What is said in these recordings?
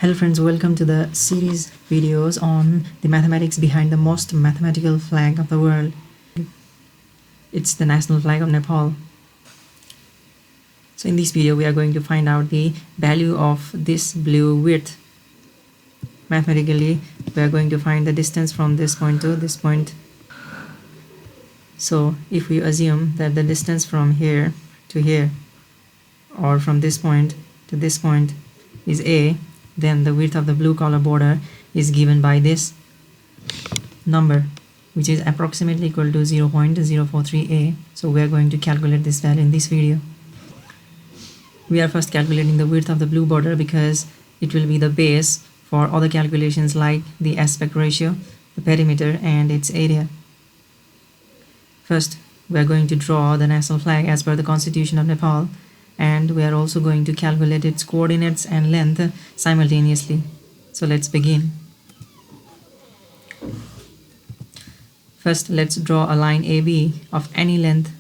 Hello friends, welcome to the series videos on the mathematics behind the most mathematical flag of the world. It's the national flag of Nepal. So in this video we are going to find out the value of this blue width. Mathematically we are going to find the distance from this point to this point. So if we assume that the distance from here to here or from this point to this point is A, then the width of the blue color border is given by this number, which is approximately equal to 0.043a. So we are going to calculate this value in this video. We are first calculating the width of the blue border because it will be the base for other calculations like the aspect ratio, the perimeter and its area. First we are going to draw the national flag as per the Constitution of Nepal, and we are also going to calculate its coordinates and length simultaneously. So let's begin. First let's draw a line AB of any length.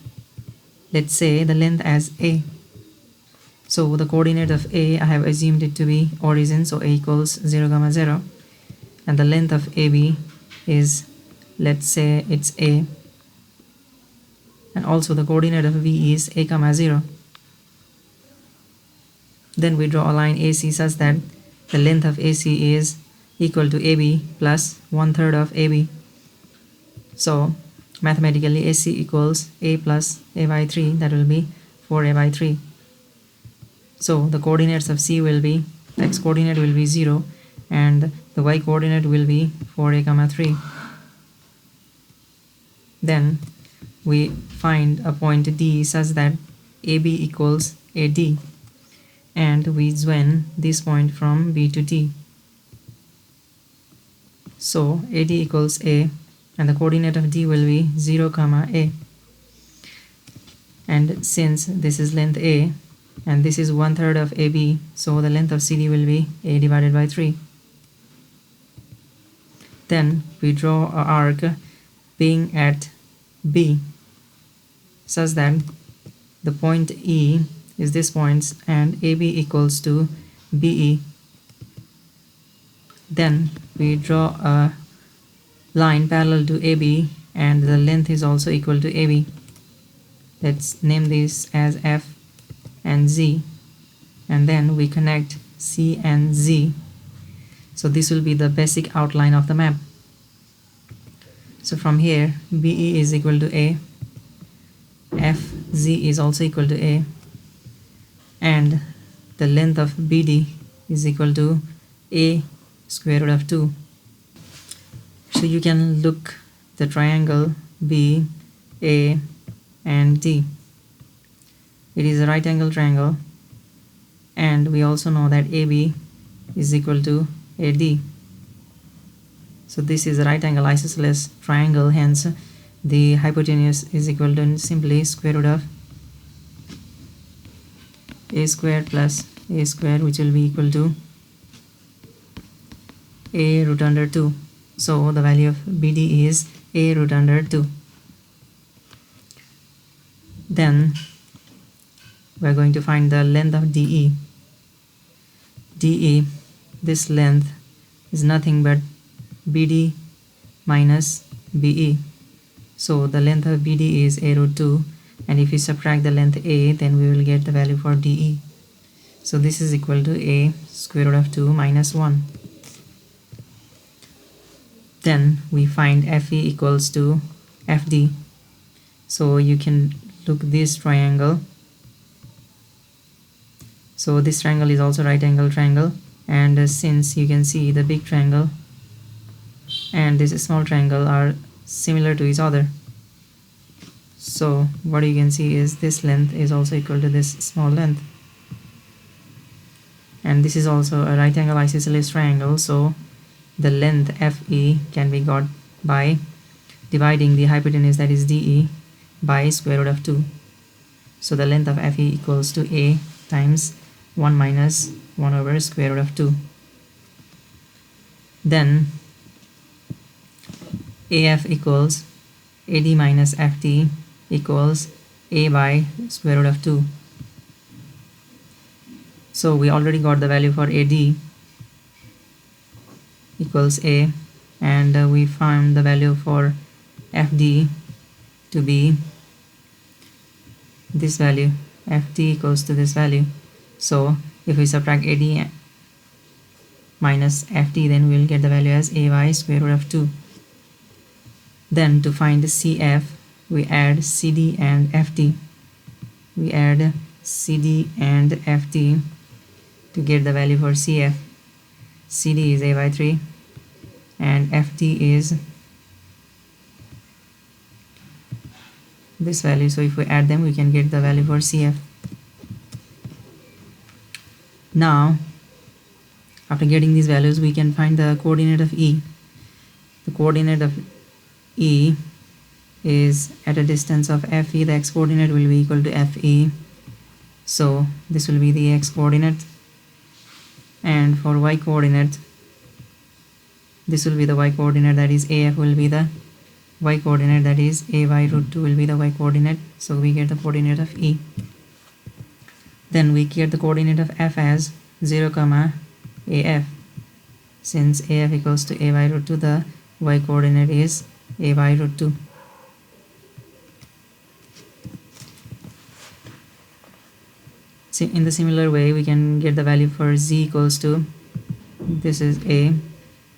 Let's say the length as A. So the coordinate of A, I have assumed it to be origin, so A equals 0, 0, and the length of AB is, let's say it's A, and also the coordinate of V is A, 0. Then we draw a line AC such that the length of AC is equal to AB plus 1/3 of AB. So mathematically AC equals A plus A by 3, that will be 4A by 3. So the coordinates of C will be, the X coordinate will be 0 and the Y coordinate will be 4A, 3. Then we find a point D such that AB equals AD, and we join this point from B to D. So AD equals A and the coordinate of D will be 0, A. And since this is length A and this is 1/3 of AB, so the length of CD will be A divided by 3. Then we draw an arc being at B such that the point E is this point and AB equals to BE. Then we draw a line parallel to AB and the length is also equal to AB. Let's name this as F and Z, and then we connect C and Z. So this will be the basic outline of the map. So from here BE is equal to A, FZ is also equal to A, and the length of BD is equal to A square root of 2. So you can look the triangle B, A and D. It is a right angle triangle, and we also know that AB is equal to AD. So this is a right angle isosceles triangle, hence the hypotenuse is equal to simply square root of A square plus A square, which will be equal to A root under 2. So the value of BD is A root under 2. Then we are going to find the length of DE. DE, this length is nothing but BD minus BE. So the length of BD is A root 2, and if we subtract the length A, then we will get the value for DE. So this is equal to A square root of 2 minus 1. Then we find FE equals to FD. So you can look this triangle. So this triangle is also right angle triangle, and since you can see the big triangle and this small triangle are similar to each other, so what you can see is this length is also equal to this small length, and this is also a right angle isosceles triangle. So the length FE can be got by dividing the hypotenuse, that is DE, by square root of 2. So the length of FE equals to A times 1 minus 1 over square root of 2. Then AF equals AD minus FD equals A by square root of 2. So we already got the value for AD, equals a, and we found the value for fd to be this value. Fd equals to this value. So if we subtract ad minus fd, then we will get the value as ay square root of 2. Then to find the cf, we add cd and fd. We add cd and fd to get the value for cf. cd is a by 3 and fd is this value. So if we add them, we can get the value for cf. Now after getting these values, we can find the coordinate of E. The coordinate of E is at a distance of FE. The x coordinate will be equal to FE. So this will be the x coordinate, and for y coordinate, this will be the y coordinate, that is AF will be the y coordinate, that is AY root 2 will be the y coordinate. So we get the coordinate of E. Then we get the coordinate of F as 0 comma AF. Since AF equals to AY root 2, the y coordinate is AY root 2. See, in the similar way, we can get the value for z equals to, this is a,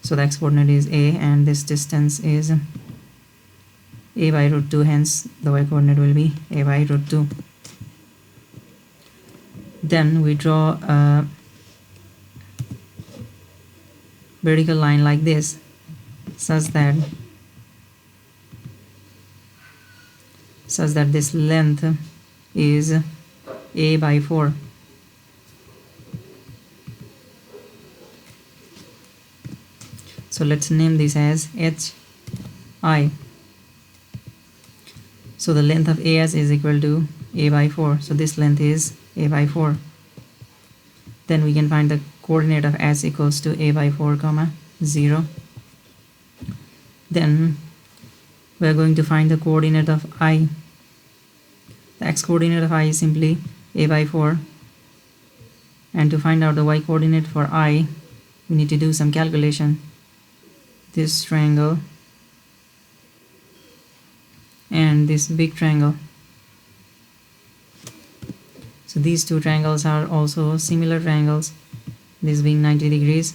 so the x coordinate is a, and this distance is a by root 2, hence the y coordinate will be a by root 2. Then we draw a vertical line like this, such that this length is a by 4. So let's name this as HI. So the length of AS is equal to a by 4. So this length is a by 4. Then we can find the coordinate of S equals to a by 4 comma 0. Then we are going to find the coordinate of I. The x coordinate of I is simply a by 4, and to find out the y coordinate for I, we need to do some calculation. This triangle and this big triangle, so these two triangles are also similar triangles, this being 90 degrees,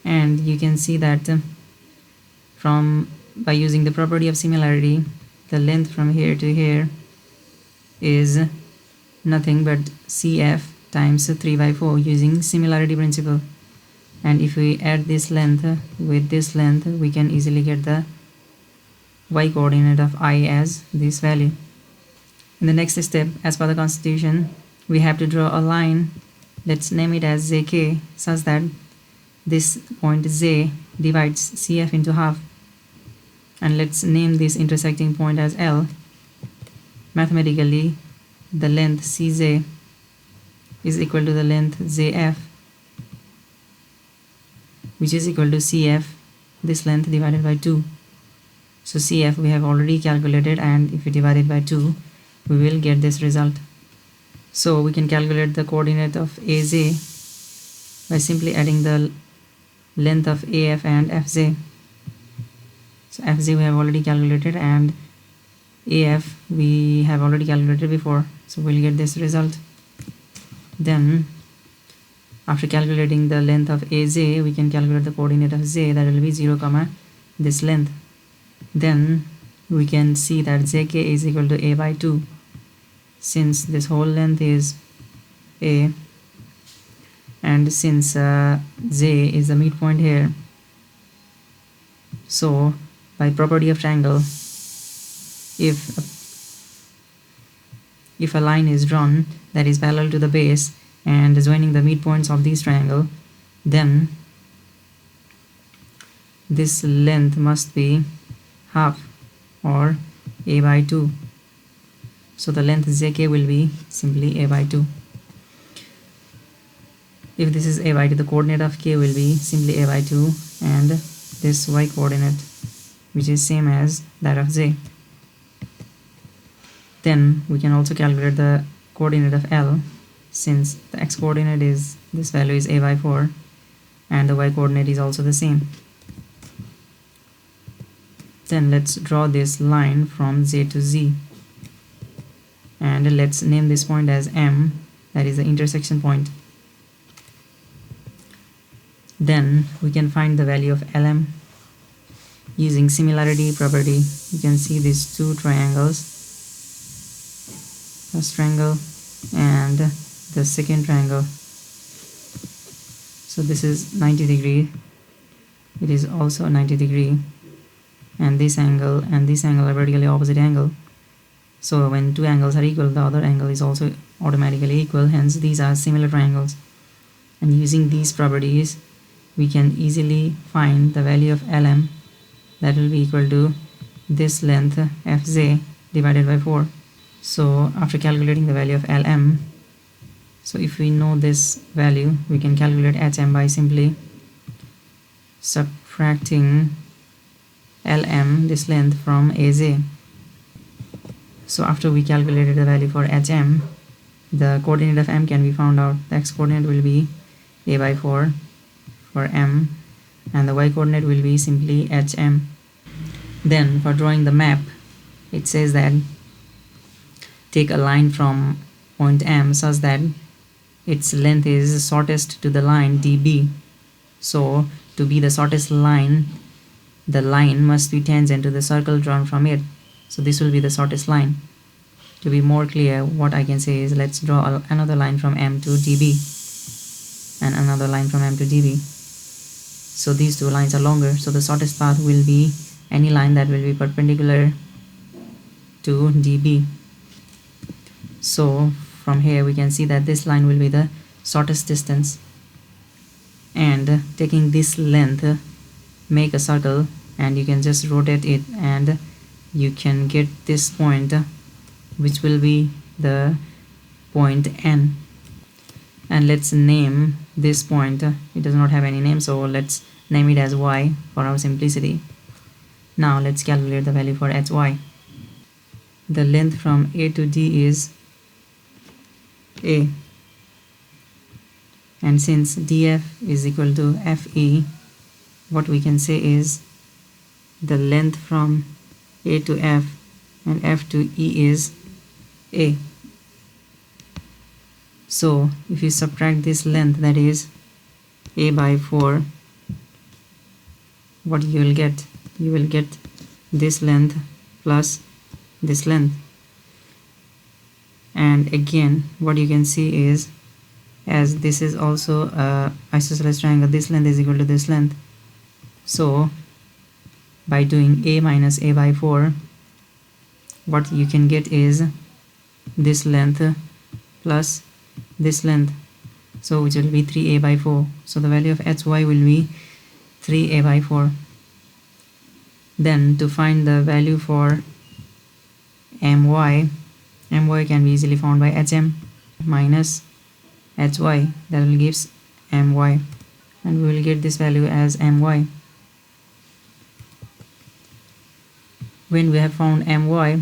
and you can see that by using the property of similarity, the length from here to here is nothing but CF times 3 by 4 using similarity principle. And if we add this length with this length, we can easily get the y coordinate of I as this value. In the next step, as per the constitution, we have to draw a line. Let's name it as ZK, such that this point Z divides CF into half. And let's name this intersecting point as L. Mathematically, the length CZ is equal to the length ZF, which is equal to CF, this length, divided by 2. So CF we have already calculated, and if we divide it by 2, we will get this result. So we can calculate the coordinate of AZ by simply adding the length of AF and FZ. So FZ we have already calculated, and AF we have already calculated before, so we'll get this result. Then after calculating the length of AZ, we can calculate the coordinate of Z, that will be 0 comma this length. Then we can see that ZK is equal to a by 2, since this whole length is a, and since Z is the midpoint here, so by property of triangle, if a line is drawn that is parallel to the base and joining the midpoints of this triangle, then this length must be half, or a by 2. So the length ZK will be simply a by 2. If this is a by 2, the coordinate of K will be simply a by 2, and this y coordinate, which is same as that of Z. Then we can also calculate the coordinate of L, since the x coordinate is, this value is a by 4, and the y coordinate is also the same. Then let's draw this line from z to z, and let's name this point as M, that is the intersection point. Then we can find the value of LM using similarity property. You can see these two triangles, first triangle and the second triangle. So this is 90 degree, it is also 90 degree, and this angle are vertically opposite angle. So when two angles are equal, the other angle is also automatically equal, hence these are similar triangles. And using these properties, we can easily find the value of LM, that will be equal to this length Fj divided by 4. So after calculating the value of LM, so if we know this value, we can calculate HM by simply subtracting LM, this length, from AJ. So after we calculated the value for HM, the coordinate of M can be found out. The x coordinate will be a by 4 for M, and the y coordinate will be simply HM. Then for drawing the map, it says that take a line from point M such that its length is shortest to the line DB. So to be the shortest line, the line must be tangent to the circle drawn from it. So this will be the shortest line. To be more clear, what I can say is, let's draw another line from M to DB and another line from M to DB. So these two lines are longer, so the shortest path will be any line that will be perpendicular to DB. So from here we can see that this line will be the shortest distance, and taking this length, make a circle, and you can just rotate it, and you can get this point, which will be the point N. And let's name this point, it does not have any name, so let's name it as Y for our simplicity. Now let's calculate the value for HY. The length from A to D is A, and since DF is equal to FE, what we can say is the length from A to F and F to E is A. So if you subtract this length, that is A by 4, what you will get? You will get this length plus this length. And again, what you can see is, as this is also a isosceles triangle, this length is equal to this length. So by doing A minus A by 4, what you can get is this length plus this length, so which will be 3A by 4. So the value of HY will be 3A by 4. Then to find the value for MY can be easily found by HM minus HY, that will gives MY, and we will get this value as MY. When we have found MY,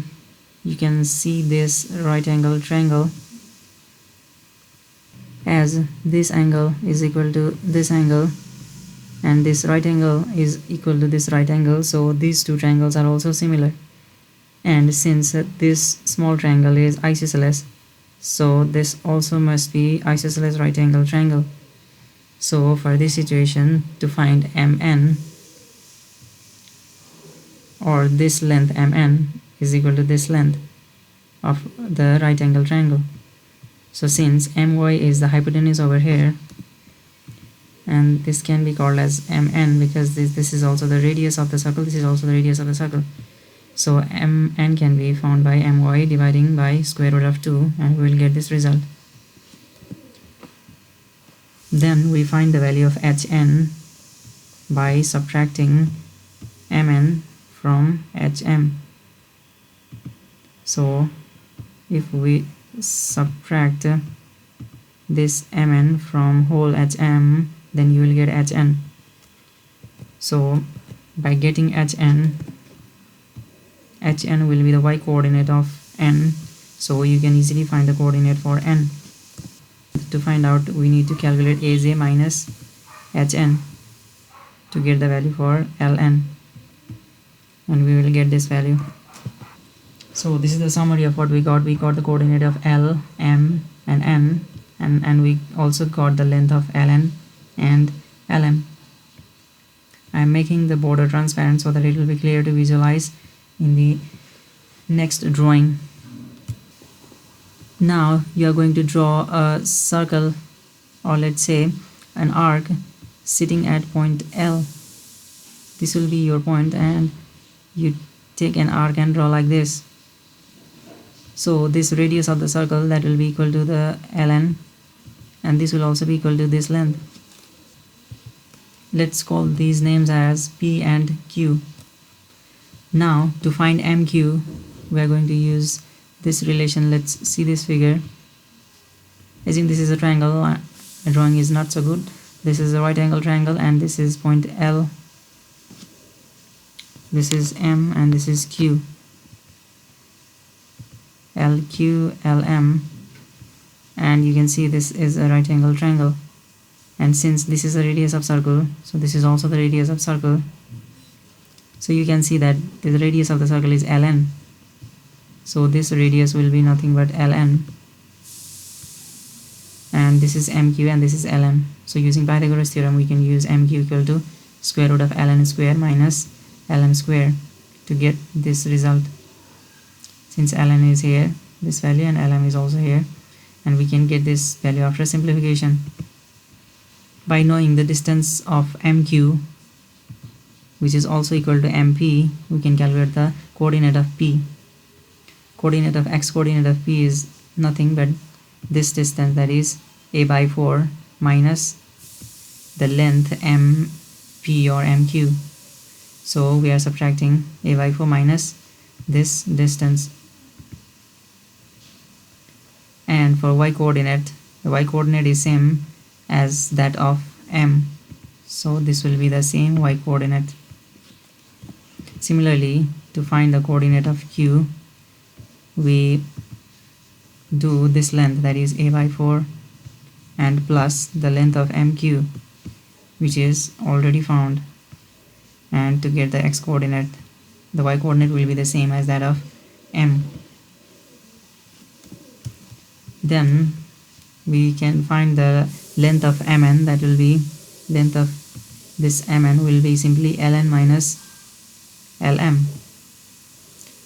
you can see this right angle triangle, as this angle is equal to this angle and this right angle is equal to this right angle, so these two triangles are also similar. And since this small triangle is isosceles, so this also must be isosceles right angle triangle. So for this situation, to find MN, or this length MN is equal to this length of the right angle triangle. So since MY is the hypotenuse over here, and this can be called as MN because this is also the radius of the circle, this is also the radius of the circle. So MN can be found by MY dividing by square root of 2, and we will get this result. Then we find the value of HN by subtracting MN from HM. So if we subtract this MN from whole HM, then you will get HN. So by getting HN will be the y coordinate of N, so you can easily find the coordinate for N. To find out, we need to calculate AJ minus hn to get the value for ln, and we will get this value. So this is the summary of what we got. We got the coordinate of L, M and N, and we also got the length of Ln and Lm. I am making the border transparent so that it will be clear to visualize in the next drawing. Now you are going to draw a circle, or let's say an arc, sitting at point L. This will be your point, and you take an arc and draw like this. So this radius of the circle, that will be equal to the ln, and this will also be equal to this length. Let's call these names as P and Q. Now to find MQ, we are going to use this relation. Let's see this figure. Assume this is a triangle. The drawing is not so good. This is a right angle triangle, and this is point L, this is M, and this is Q. LQ, LM, and you can see this is a right angle triangle, and since this is the radius of circle, so this is also the radius of circle. So you can see that the radius of the circle is ln, so this radius will be nothing but ln, and this is mq and this is lm. So using Pythagoras theorem, we can use mq equal to square root of ln square minus lm square to get this result. Since ln is here, this value, and lm is also here, and we can get this value after simplification. By knowing the distance of mq, which is also equal to mp, we can calculate the coordinate of p. Coordinate of x coordinate of p is nothing but this distance, that is a by 4 minus the length mp or mq. So we are subtracting a by 4 minus this distance. And for y coordinate, the y coordinate is same as that of m, so this will be the same y coordinate. Similarly, to find the coordinate of q, we do this length, that is a by 4, and plus the length of mq, which is already found. And to get the x coordinate, the y coordinate will be the same as that of m. Then we can find the length of mn, that will be length of this mn will be simply ln minus lm.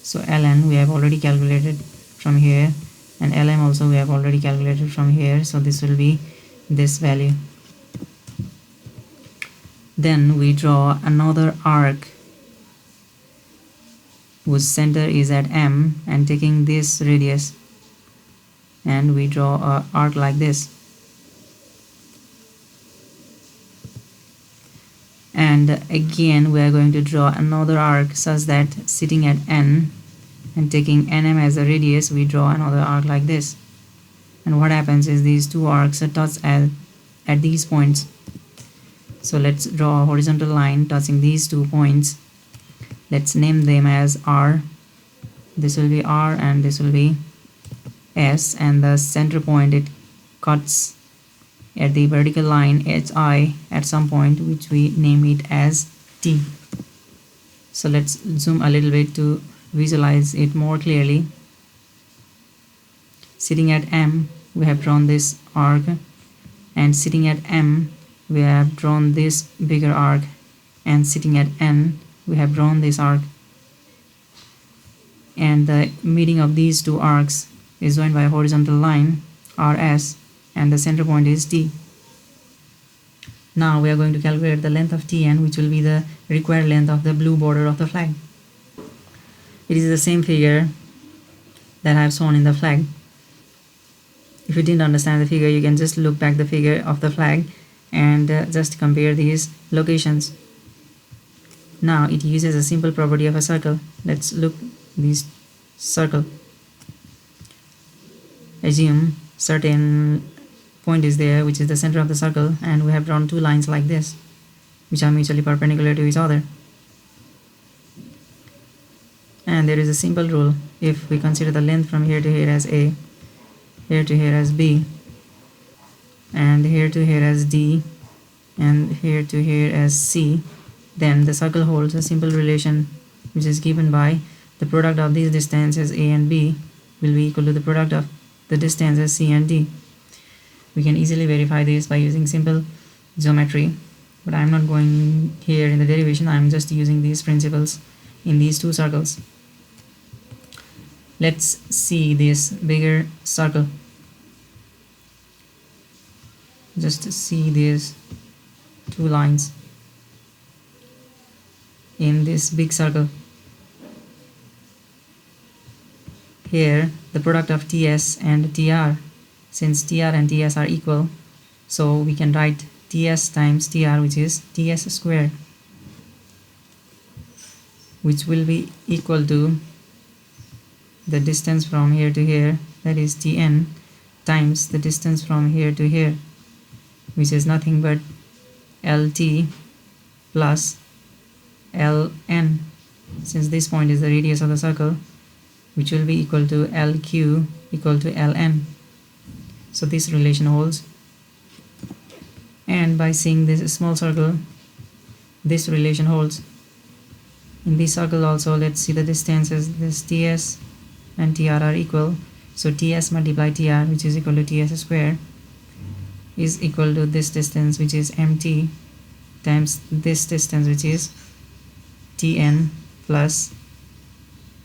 So ln we have already calculated from here, and lm also we have already calculated from here, so this will be this value. Then we draw another arc whose center is at M, and taking this radius, and we draw an arc like this. And again we are going to draw another arc such that sitting at N and taking NM as a radius, we draw another arc like this. And what happens is these two arcs are touched at these points. So let's draw a horizontal line touching these 2 points. Let's name them as R. This will be R and this will be S, and the center point, it cuts at the vertical line HI at some point, which we name it as T. So let's zoom a little bit to visualize it more clearly. Sitting at M, we have drawn this arc, and sitting at M, we have drawn this bigger arc, and sitting at N, we have drawn this arc, and the meeting of these two arcs is joined by a horizontal line RS, and the center point is T. Now we are going to calculate the length of Tn, which will be the required length of the blue border of the flag. It is the same figure that I have shown in the flag. If you didn't understand the figure, you can just look back the figure of the flag and just compare these locations. Now it uses a simple property of a circle. Let's look this circle. Assume certain point is there, which is the center of the circle, and we have drawn two lines like this, which are mutually perpendicular to each other. And there is a simple rule. If we consider the length from here to here as A, here to here as B, and here to here as D, and here to here as C, then the circle holds a simple relation which is given by the product of these distances A and B will be equal to the product of the distances C and D. We can easily verify this by using simple geometry, but I'm not going here in the derivation. I'm just using these principles in these two circles. Let's see this bigger circle. Just see these two lines in this big circle. Here the product of TS and TR, since TR and TS are equal, so we can write TS times TR, which is TS square, which will be equal to the distance from here to here, that is Tn, times the distance from here to here, which is nothing but Lt plus Ln, since this point is the radius of the circle, which will be equal to Lq equal to Ln. So this relation holds, and by seeing this small circle, this relation holds. In this circle also, let's see the distances. This Ts and Tr are equal, so Ts multiply Tr, which is equal to Ts square, is equal to this distance, which is Mt, times this distance, which is Tn plus,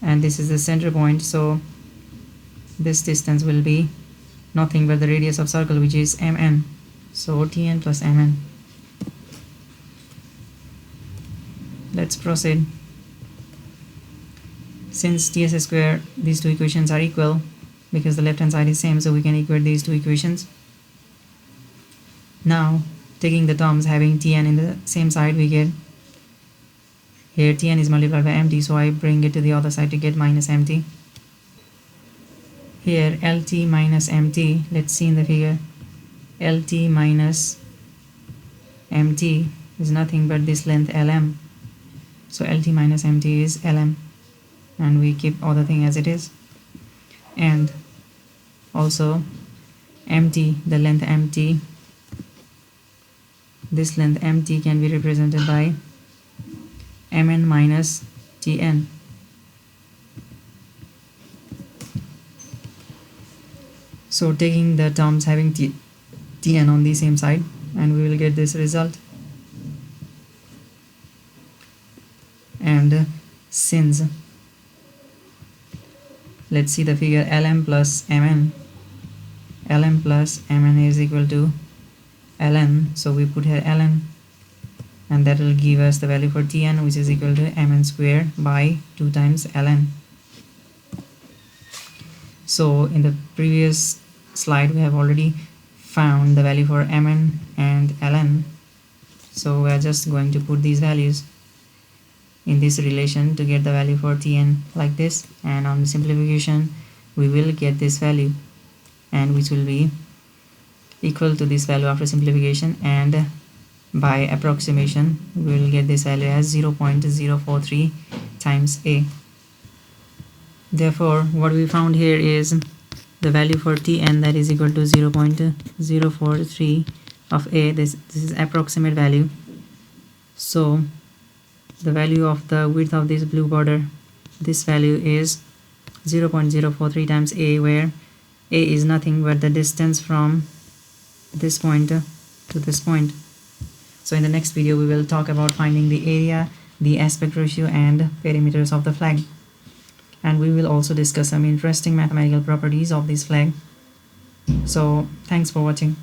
and this is the center point, so this distance will be nothing but the radius of circle, which is Mn, so Tn plus Mn. Let's proceed. Since Ts square, these two equations are equal because the left hand side is same, so we can equate these two equations. Now taking the terms having Tn in the same side, we get here Tn is multiplied by Mt, so I bring it to the other side to get minus Mt. Here Lt minus Mt, let's see in the figure, Lt minus Mt is nothing but this length Lm, so Lt minus Mt is Lm, and we keep other thing as it is. And also Mt, the length Mt, this length Mt can be represented by Mn minus Tn. So taking the terms having Tn on the same side, and we will get this result. And since, let's see the figure, Lm plus Mn, Lm plus Mn is equal to Ln, so we put here Ln, and that will give us the value for Tn, which is equal to Mn square by 2 times Ln. So in the previous slide we have already found the value for Mn and Ln, so we are just going to put these values in this relation to get the value for Tn like this, and on simplification we will get this value, and which will be equal to this value after simplification, and by approximation we will get this value as 0.043 times A. Therefore what we found here is the value for Tn, that is equal to 0.043 of A. This is approximate value, so the value of the width of this blue border, this value is 0.043 times A, where A is nothing but the distance from this point to this point. So in the next video we will talk about finding the area, the aspect ratio and perimeters of the flag, and we will also discuss some interesting mathematical properties of this flag. So thanks for watching.